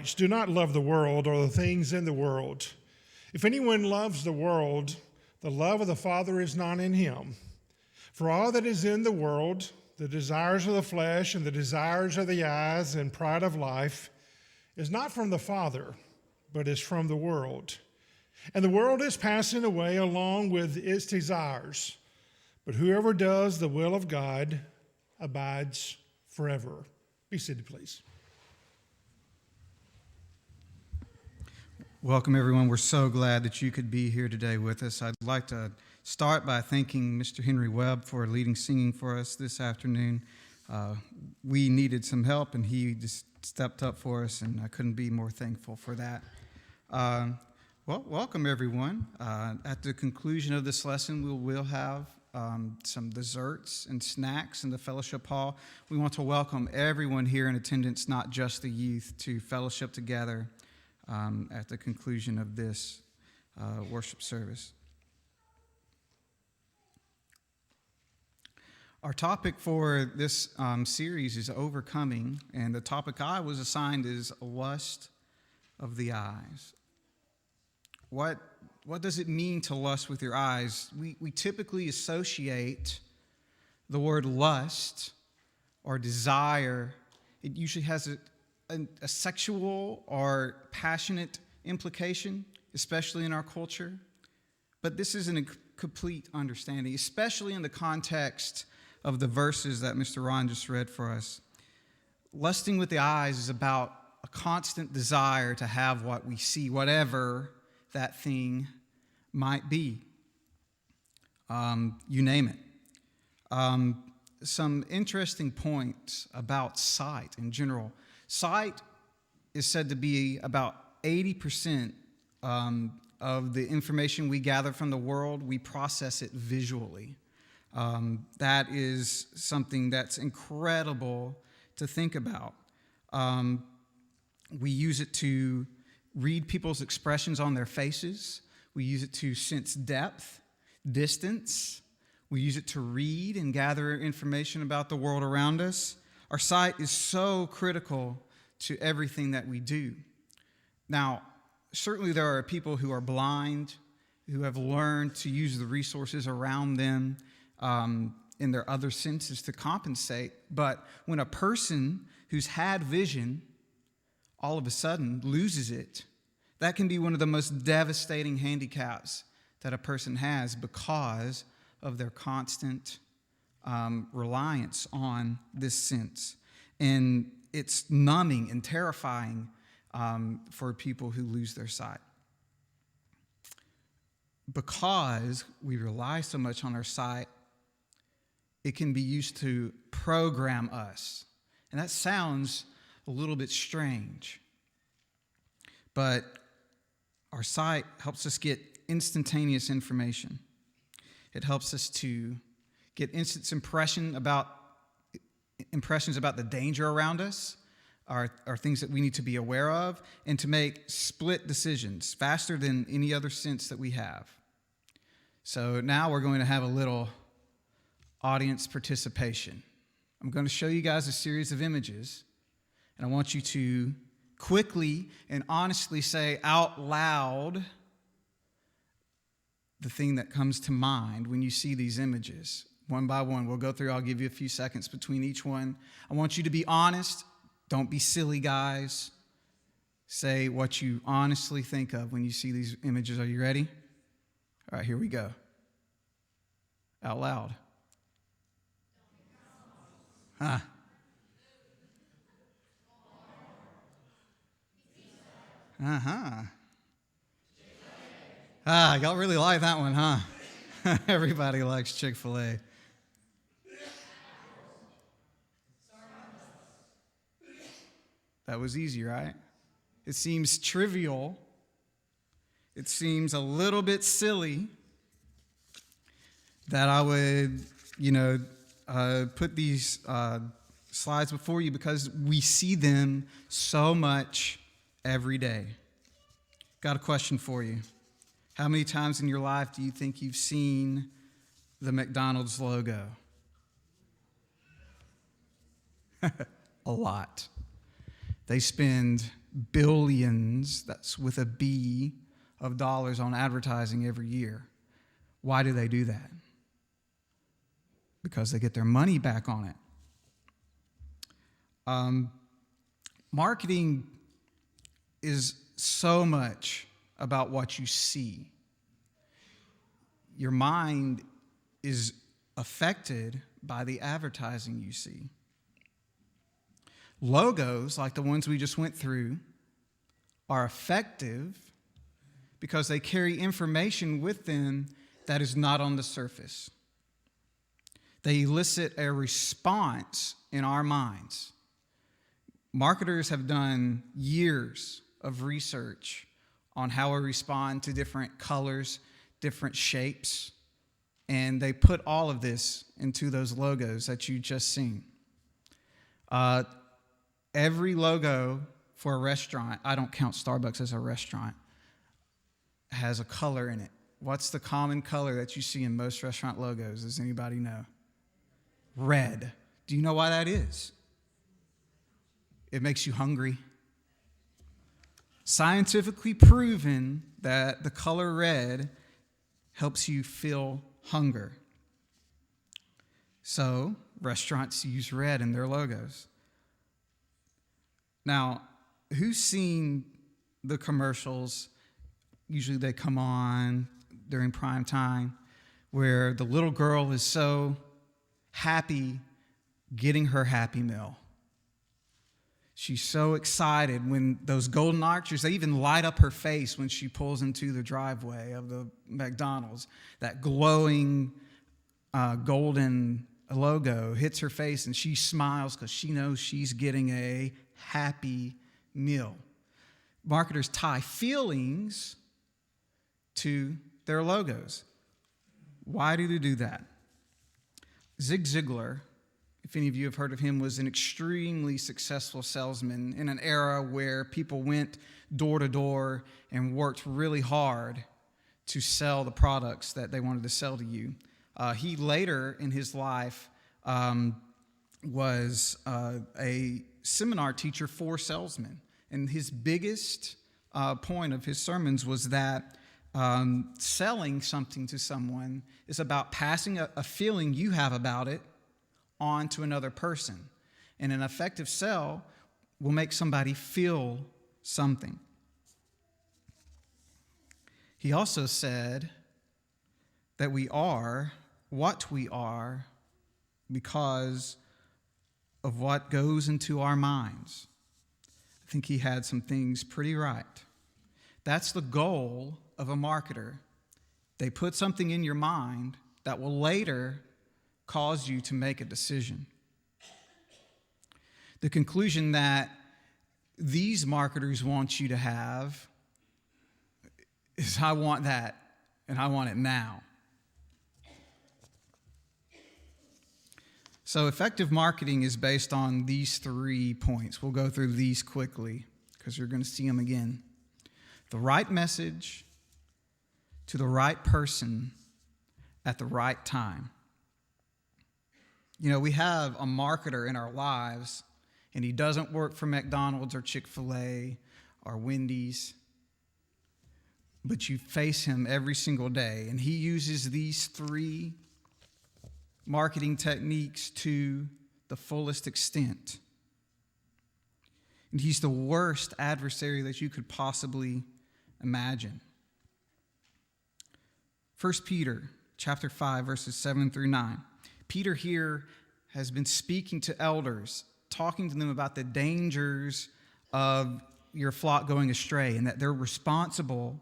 writes, "Do not love the world or the things in the world. If anyone loves the world, the love of the Father is not in him. For all that is in the world, the desires of the flesh and the desires of the eyes and pride of life, is not from the Father, but is from the world. And the world is passing away along with its desires. But whoever does the will of God abides forever." Be seated, please. Welcome, everyone. We're so glad that you could be here today with us. I'd like to start by thanking Mr. Henry Webb for leading singing for us this afternoon. We needed some help, and he just stepped up for us, and I couldn't be more thankful for that. Well, welcome, everyone. At the conclusion of this lesson, we will have some desserts and snacks in the fellowship hall. We want to welcome everyone here in attendance, not just the youth, to fellowship together at the conclusion of this worship service. Our topic for this series is overcoming, and the topic I was assigned is lust of the eyes. What does it mean to lust with your eyes? We typically associate the word lust or desire. It usually has a sexual or passionate implication, especially in our culture. But this isn't a complete understanding, especially in the context of the verses that Mr. Ron just read for us. Lusting with the eyes is about a constant desire to have what we see, whatever that thing might be. You name it. Some interesting points about sight in general. Sight is said to be about 80% of the information we gather from the world. We process it visually. That is something that's incredible to think about. We use it to read people's expressions on their faces. We use it to sense depth, distance. We use it to read and gather information about the world around us. Our sight is so critical to everything that we do. Now, certainly there are people who are blind, who have learned to use the resources around them in their other senses to compensate. But when a person who's had vision all of a sudden loses it, that can be one of the most devastating handicaps that a person has because of their constant reliance on this sense. And it's numbing and terrifying for people who lose their sight. Because we rely so much on our sight, it can be used to program us. And that sounds a little bit strange. But our sight helps us get instantaneous information. It helps us to get instant impressions about the danger around us, are things that we need to be aware of, and to make split decisions faster than any other sense that we have. So now we're going to have a little audience participation. I'm going to show you guys a series of images, and I want you to quickly and honestly say out loud the thing that comes to mind when you see these images. One by one, we'll go through. I'll give you a few seconds between each one. I want you to be honest. Don't be silly, guys. Say what you honestly think of when you see these images. Are you ready? All right, here we go. Out loud. Huh. Uh-huh. Y'all really like that one, huh? Everybody likes Chick-fil-A. That was easy, right? It seems trivial. It seems a little bit silly that I would, put these slides before you because we see them so much every day. Got a question for you. How many times in your life do you think you've seen the McDonald's logo? A lot. They spend billions, that's with a B, of dollars on advertising every year. Why do they do that? Because they get their money back on it. Marketing is so much about what you see. Your mind is affected by the advertising you see. Logos, like the ones we just went through, are effective because they carry information with them that is not on the surface. They elicit a response in our minds. Marketers have done years of research on how we respond to different colors, different shapes, and they put all of this into those logos that you just seen. Every logo for a restaurant, I don't count Starbucks as a restaurant, has a color in it. What's the common color that you see in most restaurant logos? Does anybody know? Red. Do you know why that is? It makes you hungry. Scientifically proven that the color red helps you feel hunger. So, restaurants use red in their logos. Now, who's seen the commercials? Usually they come on during prime time where the little girl is so happy getting her Happy Meal. She's so excited when those golden arches, they even light up her face when she pulls into the driveway of the McDonald's. That glowing golden logo hits her face and she smiles because she knows she's getting a Happy Meal. Marketers tie feelings to their logos. Why do they do that? Zig Ziglar, if any of you have heard of him, was an extremely successful salesman in an era where people went door to door and worked really hard to sell the products that they wanted to sell to you. He later in his life was a seminar teacher for salesmen. And his biggest point of his sermons was that selling something to someone is about passing a feeling you have about it on to another person. And an effective sell will make somebody feel something. He also said that we are what we are because of what goes into our minds. I think he had some things pretty right. That's the goal of a marketer. They put something in your mind that will later cause you to make a decision. The conclusion that these marketers want you to have is, I want that, and I want it now. So effective marketing is based on these 3 points. We'll go through these quickly because you're going to see them again. The right message to the right person at the right time. You know, we have a marketer in our lives, and he doesn't work for McDonald's or Chick-fil-A or Wendy's, but you face him every single day, and he uses these 3 marketing techniques to the fullest extent. And he's the worst adversary that you could possibly imagine. 1 Peter chapter 5, verses 7 through 9. Peter here has been speaking to elders, talking to them about the dangers of your flock going astray and that they're responsible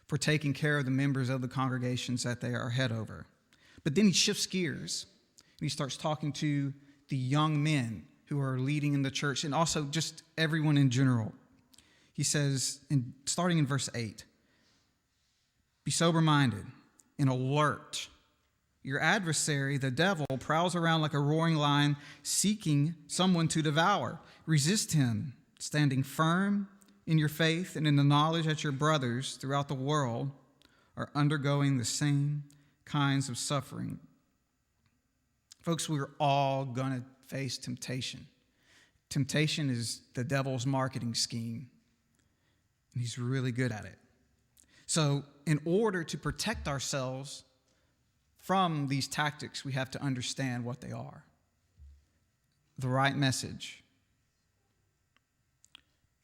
for taking care of the members of the congregations that they are head over. But then he shifts gears and he starts talking to the young men who are leading in the church and also just everyone in general. He says, starting in verse 8, be sober-minded and alert. Your adversary, the devil, prowls around like a roaring lion, seeking someone to devour. Resist him, standing firm in your faith and in the knowledge that your brothers throughout the world are undergoing the same kinds of suffering. Folks, we're all going to face temptation. Temptation is the devil's marketing scheme, and he's really good at it. So, in order to protect ourselves from these tactics, we have to understand what they are. The right message.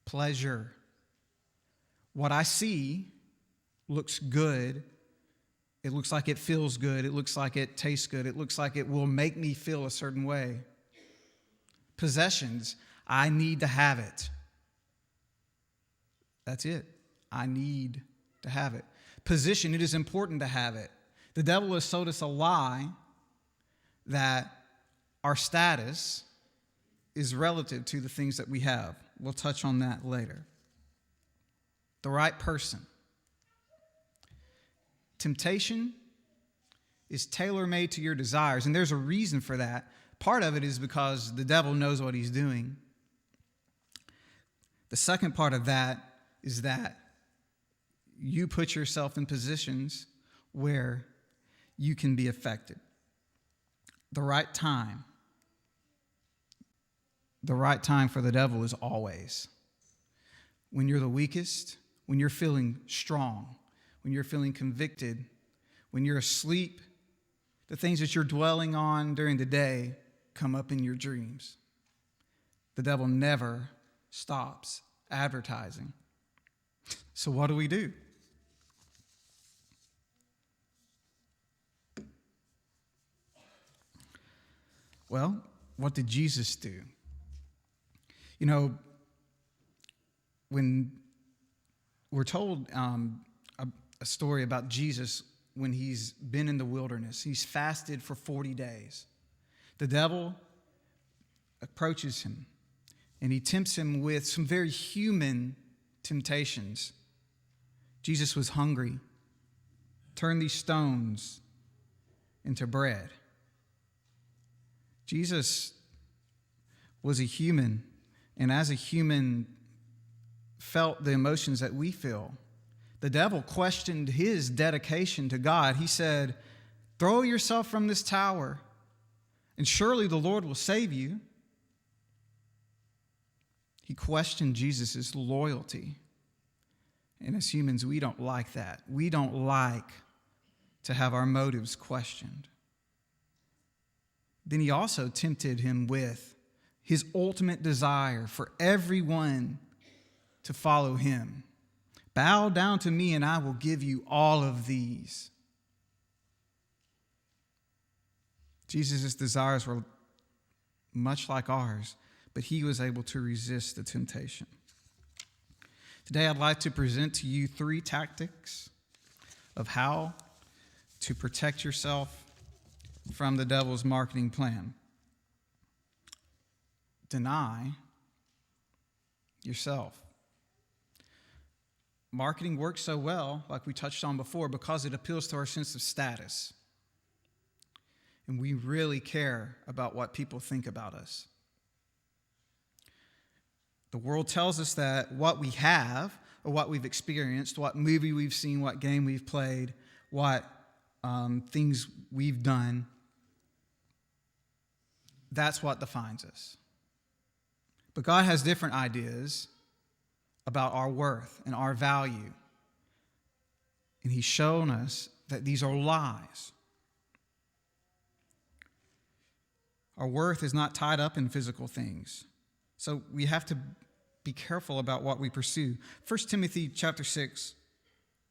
Pleasure. What I see looks good. It looks like it feels good. It looks like it tastes good. It looks like it will make me feel a certain way. Possessions. I need to have it. That's it. I need to have it. Position. It is important to have it. The devil has sold us a lie that our status is relative to the things that we have. We'll touch on that later. The right person. Temptation is tailor-made to your desires, and there's a reason for that. Part of it is because the devil knows what he's doing. The second part of that is that you put yourself in positions where you can be affected. The right time. The right time for the devil is always. When you're the weakest, when you're feeling strong, when you're feeling convicted, when you're asleep, the things that you're dwelling on during the day come up in your dreams. The devil never stops advertising. So what do we do? Well, what did Jesus do? You know, when we're told a story about Jesus when he's been in the wilderness, he's fasted for 40 days. The devil approaches him, and he tempts him with some very human temptations. Jesus was hungry. Turn these stones into bread. Jesus was a human, and as a human felt the emotions that we feel. The devil questioned his dedication to God. He said, "Throw yourself from this tower, and surely the Lord will save you." He questioned Jesus' loyalty. And as humans, we don't like that. We don't like to have our motives questioned. Then he also tempted him with his ultimate desire for everyone to follow him. Bow down to me and I will give you all of these. Jesus' desires were much like ours, but he was able to resist the temptation. Today I'd like to present to you 3 tactics of how to protect yourself from the devil's marketing plan. Deny yourself. Marketing works so well, like we touched on before, because it appeals to our sense of status. And we really care about what people think about us. The world tells us that what we have, or what we've experienced, what movie we've seen, what game we've played, what things we've done, that's what defines us. But God has different ideas about our worth and our value. And he's shown us that these are lies. Our worth is not tied up in physical things. So we have to be careful about what we pursue. 1 Timothy chapter 6,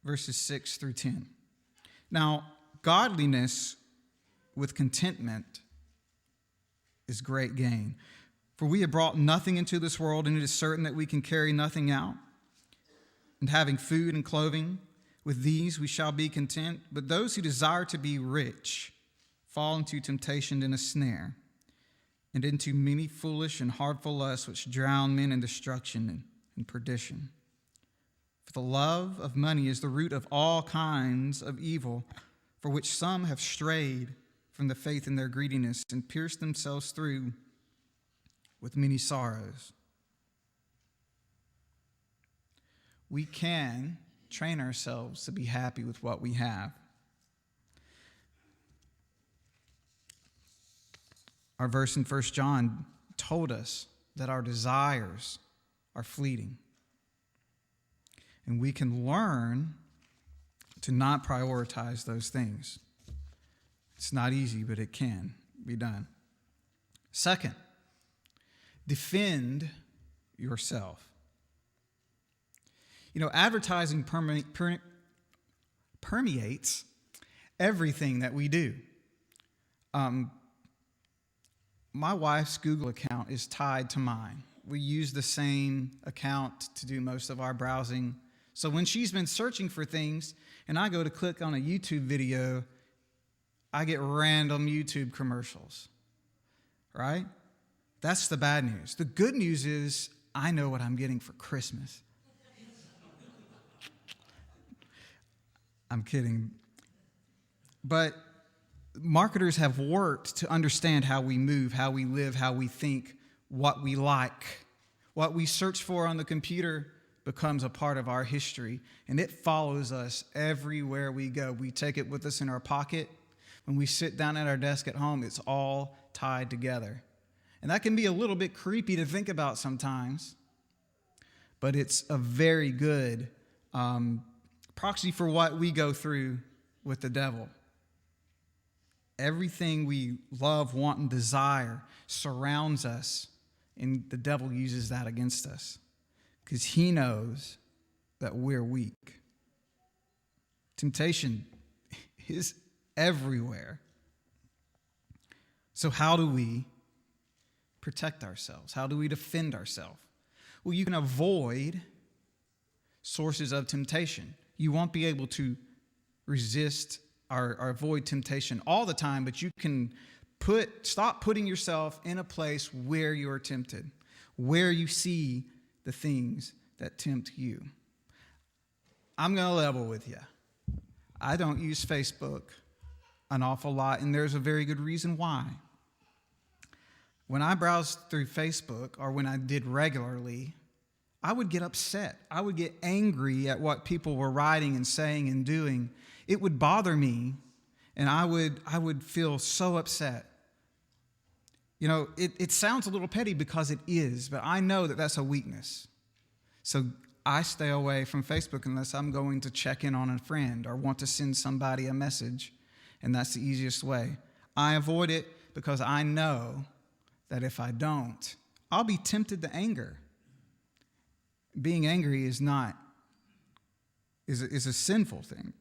verses 6 through 10. Now, godliness with contentment is great gain. For we have brought nothing into this world, and it is certain that we can carry nothing out. And having food and clothing, with these we shall be content. But those who desire to be rich fall into temptation and a snare, and into many foolish and hurtful lusts which drown men in destruction and perdition. For the love of money is the root of all kinds of evil, for which some have strayed from the faith in their greediness and pierced themselves through with many sorrows. We can train ourselves to be happy with what we have. Our verse in 1 John told us that our desires are fleeting. And we can learn to not prioritize those things. It's not easy, but it can be done. Second, defend yourself. Advertising permeates everything that we do. My wife's Google account is tied to mine. We use the same account to do most of our browsing. So when she's been searching for things and I go to click on a YouTube video, I get random YouTube commercials, right? That's the bad news. The good news is I know what I'm getting for Christmas. I'm kidding. But marketers have worked to understand how we move, how we live, how we think, what we like. What we search for on the computer becomes a part of our history, and it follows us everywhere we go. We take it with us in our pocket. When we sit down at our desk at home, it's all tied together. And that can be a little bit creepy to think about sometimes, but it's a very good proxy for what we go through with the devil. Everything we love, want, and desire surrounds us, and the devil uses that against us because he knows that we're weak. Temptation is everywhere. So how do we protect ourselves? How do we defend ourselves? Well, you can avoid sources of temptation. You won't be able to resist or avoid temptation all the time, but you can stop putting yourself in a place where you're tempted, where you see the things that tempt you. I'm going to level with you. I don't use Facebook an awful lot, and there's a very good reason why. When I browsed through Facebook, or when I did regularly, I would get upset. I would get angry at what people were writing and saying and doing. It would bother me, and I would feel so upset. It sounds a little petty because it is, but I know that that's a weakness. So I stay away from Facebook unless I'm going to check in on a friend or want to send somebody a message, and that's the easiest way. I avoid it because I know that if I don't, I'll be tempted to anger. Being angry is a sinful thing.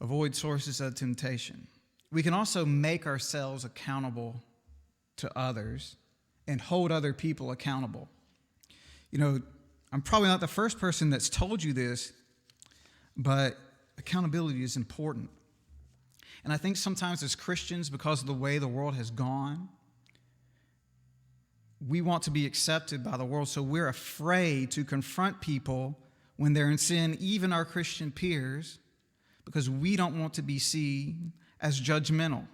Avoid sources of temptation. We can also make ourselves accountable to others and hold other people accountable. I'm probably not the first person that's told you this, but accountability is important. And I think sometimes as Christians, because of the way the world has gone, we want to be accepted by the world, so we're afraid to confront people when they're in sin, even our Christian peers, because we don't want to be seen as judgmental.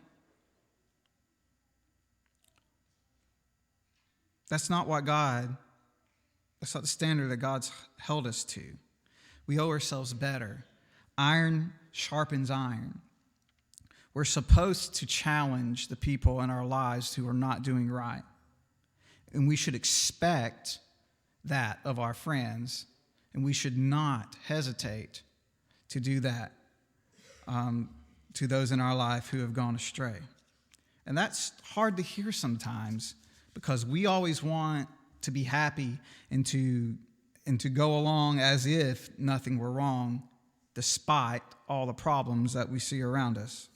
That's not the standard that God's held us to. We owe ourselves better. Iron sharpens iron. We're supposed to challenge the people in our lives who are not doing right. And we should expect that of our friends, and we should not hesitate to do that to those in our life who have gone astray. And that's hard to hear sometimes because we always want to be happy and to go along as if nothing were wrong, despite all the problems that we see around us.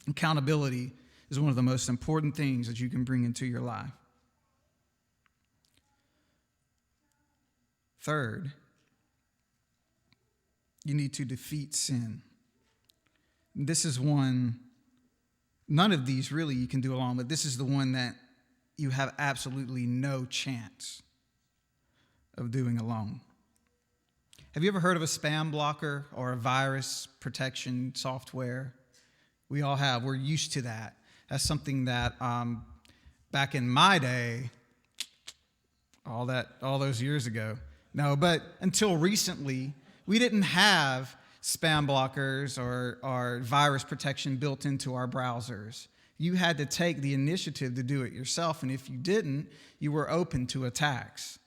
Accountability is one of the most important things that you can bring into your life. Third, you need to defeat sin. This is one, none of these really you can do alone, but this is the one that you have absolutely no chance of doing alone. Have you ever heard of a spam blocker or a virus protection software? We all have. We're used to that. That's something that back in my day, all those years ago. No, but until recently, we didn't have spam blockers or virus protection built into our browsers. You had to take the initiative to do it yourself, and if you didn't, you were open to attacks.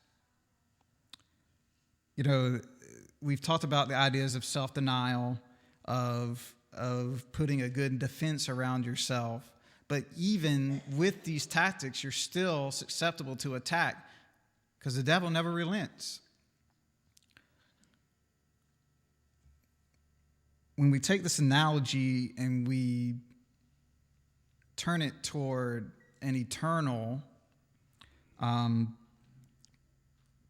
You know, we've talked about the ideas of self-denial, of putting a good defense around yourself. But even with these tactics, you're still susceptible to attack because the devil never relents. When we take this analogy and we turn it toward an eternal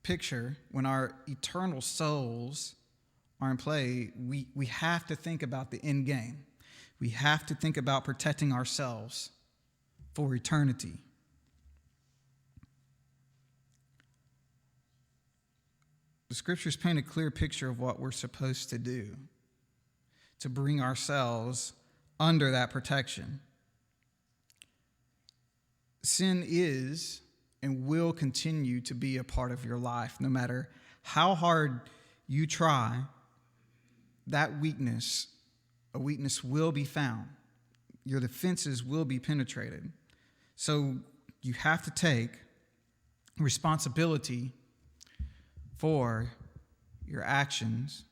picture, when our eternal souls are in play, we have to think about the end game. We have to think about protecting ourselves for eternity. The scriptures paint a clear picture of what we're supposed to do to bring ourselves under that protection. Sin is and will continue to be a part of your life. No matter how hard you try, that weakness, a weakness will be found. Your defenses will be penetrated. So you have to take responsibility for your actions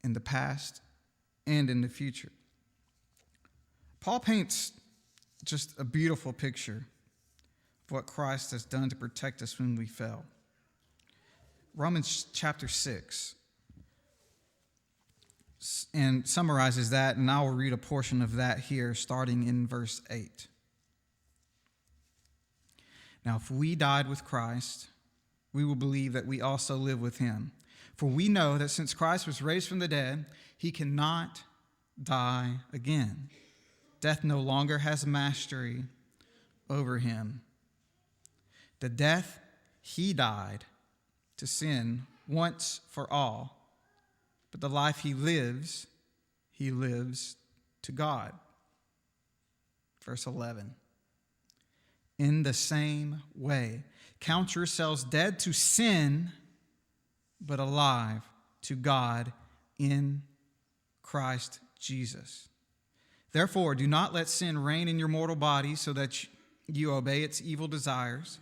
in the past and in the future. Paul paints just a beautiful picture of what Christ has done to protect us when we fell. Romans chapter 6 and summarizes that, and I will read a portion of that here starting in verse 8. Now, if we died with Christ, we will believe that we also live with him. For we know that since Christ was raised from the dead, he cannot die again. Death no longer has mastery over him. The death he died to sin once for all, but the life he lives to God. Verse 11. In the same way, count yourselves dead to sin, but alive to God in Christ Jesus. Therefore, do not let sin reign in your mortal body so that you obey its evil desires.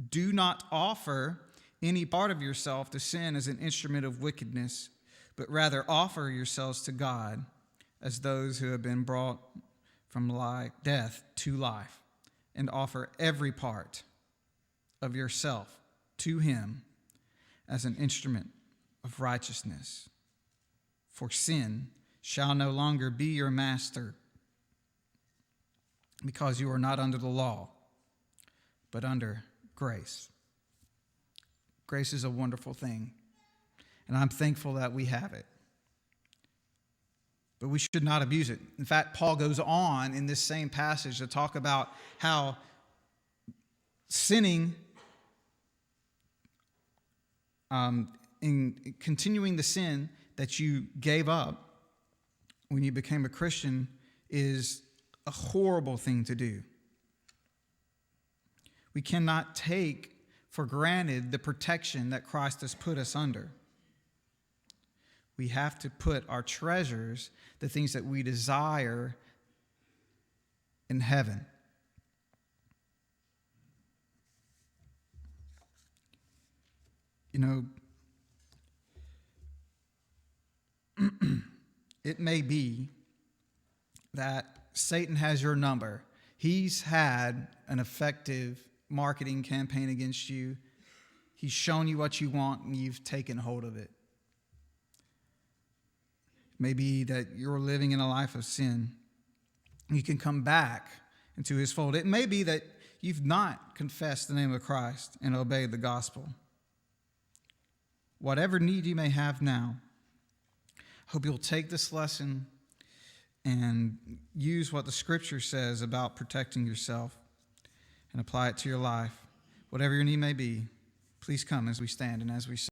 Do not offer any part of yourself to sin as an instrument of wickedness, but rather offer yourselves to God as those who have been brought from death to life, and offer every part of yourself to him as an instrument of righteousness. For sin shall no longer be your master, because you are not under the law, but under grace. Grace is a wonderful thing, and I'm thankful that we have it. But we should not abuse it. In fact, Paul goes on in this same passage to talk about how sinning, in continuing the sin that you gave up when you became a Christian, is a horrible thing to do. We cannot take for granted the protection that Christ has put us under. We have to put our treasures, the things that we desire, in heaven. You know, it may be that Satan has your number. He's had an effective marketing campaign against you. He's shown you what you want, and you've taken hold of it. Maybe that you're living in a life of sin. You can come back into his fold. It may be that you've not confessed the name of Christ and obeyed the gospel. Whatever need you may have now, I hope you'll take this lesson and use what the scripture says about protecting yourself and apply it to your life. Whatever your need may be, please come as we stand and as we sing.